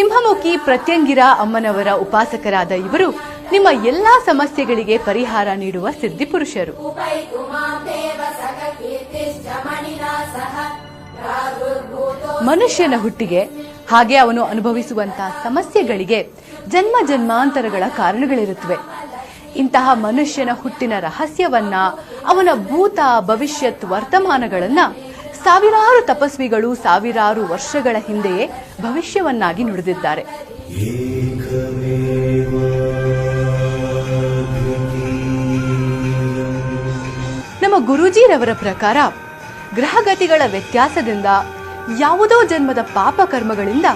ಸಿಂಹಮುಖಿ ಪ್ರತ್ಯಂಗಿರ ಅಮ್ಮನವರ ಉಪಾಸಕರಾದ ಇವರು ನಿಮ್ಮ ಎಲ್ಲಾ ಸಮಸ್ಯೆಗಳಿಗೆ ಪರಿಹಾರ ನೀಡುವ ಸಿದ್ಧಿಪುರುಷರು. ಮನುಷ್ಯನ ಹುಟ್ಟಿಗೆ ಹಾಗೆ ಅವನು ಅನುಭವಿಸುವಂತಹ ಸಮಸ್ಯೆಗಳಿಗೆ ಜನ್ಮ ಜನ್ಮಾಂತರಗಳ ಕಾರಣಗಳಿರುತ್ತವೆ. ಇಂತಹ ಮನುಷ್ಯನ ಹುಟ್ಟಿನ ರಹಸ್ಯವನ್ನ, ಅವನ ಭೂತ ಭವಿಷ್ಯತ್ ವರ್ತಮಾನಗಳನ್ನ ಸಾವಿರಾರು ತಪಸ್ವಿಗಳು ಸಾವಿರಾರು ವರ್ಷಗಳ ಹಿಂದೆಯೇ ಭವಿಷ್ಯವನ್ನಾಗಿ ನುಡಿದಿದ್ದಾರೆ. ನಮ್ಮ ಗುರೂಜಿರವರ ಪ್ರಕಾರ ಗ್ರಹಗತಿಗಳ ವ್ಯತ್ಯಾಸದಿಂದ ಯಾವುದೋ ಜನ್ಮದ ಪಾಪ ಕರ್ಮಗಳಿಂದ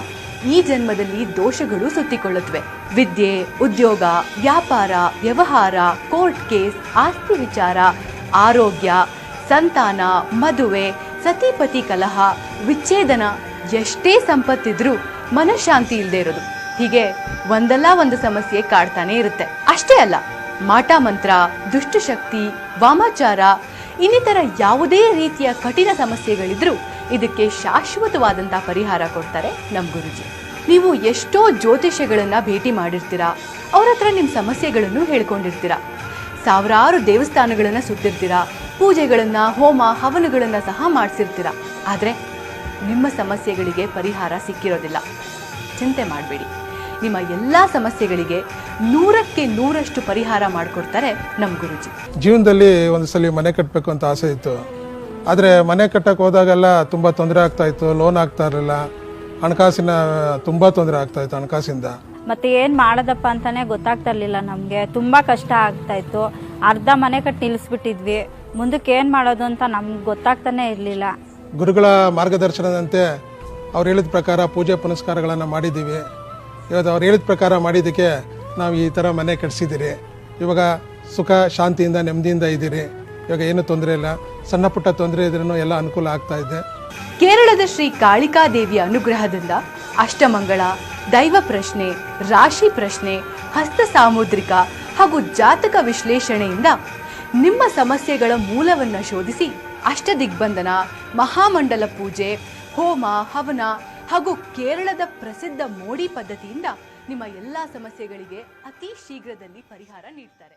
ಈ ಜನ್ಮದಲ್ಲಿ ದೋಷಗಳು ಸುತ್ತಿಕೊಳ್ಳುತ್ತವೆ. ವಿದ್ಯೆ, ಉದ್ಯೋಗ, ವ್ಯಾಪಾರ, ವ್ಯವಹಾರ, ಕೋರ್ಟ್ ಕೇಸ್, ಆಸ್ತಿ ವಿಚಾರ, ಆರೋಗ್ಯ, ಸಂತಾನ, ಮದುವೆ, ಸತಿಪತಿ ಕಲಹ, ವಿಚ್ಛೇದನ, ಎಷ್ಟೇ ಸಂಪತ್ತಿದ್ರೂ ಮನಃಶಾಂತಿ ಇಲ್ಲದೆ ಇರೋದು, ಹೀಗೆ ಒಂದಲ್ಲ ಒಂದು ಸಮಸ್ಯೆ ಕಾಡ್ತಾನೆ ಇರುತ್ತೆ. ಅಷ್ಟೇ ಅಲ್ಲ, ಮಾಟ ಮಂತ್ರ, ದುಷ್ಟಶಕ್ತಿ, ವಾಮಾಚಾರ ಇನ್ನಿತರ ಯಾವುದೇ ರೀತಿಯ ಕಠಿಣ ಸಮಸ್ಯೆಗಳಿದ್ರೂ ಇದಕ್ಕೆ ಶಾಶ್ವತವಾದಂತಹ ಪರಿಹಾರ ಕೊಡ್ತಾರೆ ನಮ್ಮ ಗುರುಜಿ. ನೀವು ಎಷ್ಟೋ ಜ್ಯೋತಿಷ್ಯಗಳನ್ನ ಭೇಟಿ ಮಾಡಿರ್ತೀರಾ, ಅವ್ರ ಹತ್ರ ನಿಮ್ಮ ಸಮಸ್ಯೆಗಳನ್ನು ಹೇಳ್ಕೊಂಡಿರ್ತೀರಾ, ಸಾವಿರಾರು ದೇವಸ್ಥಾನಗಳನ್ನ ಸುತ್ತಿರ್ತೀರಾ, ಪೂಜೆಗಳನ್ನ, ಹೋಮ ಹವನಗಳನ್ನ ಸಹ ಮಾಡಿಸಿರ್ತೀರಾ. ಆದರೆ ನಿಮ್ಮ ಸಮಸ್ಯೆಗಳಿಗೆ ಪರಿಹಾರ ಸಿಕ್ಕಿರೋದಿಲ್ಲ. ಚಿಂತೆ ಮಾಡಬೇಡಿ, ನಿಮ್ಮ ಎಲ್ಲಾ ಸಮಸ್ಯೆಗಳಿಗೆ 100ಕ್ಕೆ 100ರಷ್ಟು ಪರಿಹಾರ ಮಾಡಿಕೊಡ್ತಾರೆ ನಮ್ಮ ಗುರುಜಿ. ಜೀವನದಲ್ಲಿ ಒಂದು ಸಲ ಮನೆ ಕಟ್ಟಬೇಕು ಅಂತ ಆಸೆ ಇತ್ತು. ಆದರೆ ಮನೆ ಕಟ್ಟಕ್ಕೆ ಹೋದಾಗೆಲ್ಲ ತುಂಬ ತೊಂದರೆ ಆಗ್ತಾ ಇತ್ತು. ಲೋನ್ ಆಗ್ತಾ ಇರಲಿಲ್ಲ, ಹಣಕಾಸಿನ ತುಂಬ ತೊಂದರೆ ಆಗ್ತಾ ಇತ್ತು ಹಣಕಾಸಿಂದ. ಮತ್ತೆ ಏನು ಮಾಡೋದಪ್ಪ ಅಂತಾನೆ ಗೊತ್ತಾಗ್ತಾ ಇರಲಿಲ್ಲ ನಮಗೆ. ತುಂಬ ಕಷ್ಟ ಆಗ್ತಾ ಇತ್ತು. ಅರ್ಧ ಮನೆ ಕಟ್ಟಿ ನಿಲ್ಲಿಸ್ಬಿಟ್ಟಿದ್ವಿ. ಮುಂದಕ್ಕೆ ಏನು ಮಾಡೋದು ಅಂತ ನಮ್ಗೆ ಗೊತ್ತಾಗ್ತಾನೆ ಇರಲಿಲ್ಲ. ಗುರುಗಳ ಮಾರ್ಗದರ್ಶನದಂತೆ ಅವ್ರು ಹೇಳಿದ ಪ್ರಕಾರ ಪೂಜೆ ಪುನಸ್ಕಾರಗಳನ್ನು ಮಾಡಿದ್ದೀವಿ. ಇವತ್ತು ಅವ್ರು ಹೇಳಿದ ಪ್ರಕಾರ ಮಾಡಿದ್ದಕ್ಕೆ ನಾವು ಈ ಥರ ಮನೆ ಕಟ್ಸಿದ್ದೀರಿ. ಇವಾಗ ಸುಖ ಶಾಂತಿಯಿಂದ ನೆಮ್ಮದಿಯಿಂದ ಇದ್ದೀರಿ. ಇವಾಗ ಏನು ತೊಂದರೆ ಇಲ್ಲ. ಸಣ್ಣ ಪುಟ್ಟ ತೊಂದರೆ ಇದ್ರೂ ಎಲ್ಲ ಅನುಕೂಲ ಆಗ್ತಾ ಇದೆ. ಕೇರಳದ ಶ್ರೀ ಕಾಳಿಕಾ ದೇವಿಯ ಅನುಗ್ರಹದಿಂದ ಅಷ್ಟಮಂಗಳ, ದೈವ ಪ್ರಶ್ನೆ, ರಾಶಿ ಪ್ರಶ್ನೆ, ಹಸ್ತ ಸಾಮುದ್ರಿಕ ಹಾಗೂ ಜಾತಕ ವಿಶ್ಲೇಷಣೆಯಿಂದ ನಿಮ್ಮ ಸಮಸ್ಯೆಗಳ ಮೂಲವನ್ನು ಶೋಧಿಸಿ ಅಷ್ಟದಿಗ್ಬಂಧನ, ಮಹಾಮಂಡಲ ಪೂಜೆ, ಹೋಮ ಹವನ ಹಾಗೂ ಕೇರಳದ ಪ್ರಸಿದ್ಧ ಮೋಡಿ ಪದ್ಧತಿಯಿಂದ ನಿಮ್ಮ ಎಲ್ಲಾ ಸಮಸ್ಯೆಗಳಿಗೆ ಅತಿ ಶೀಘ್ರದಲ್ಲಿ ಪರಿಹಾರ ನೀಡ್ತಾರೆ.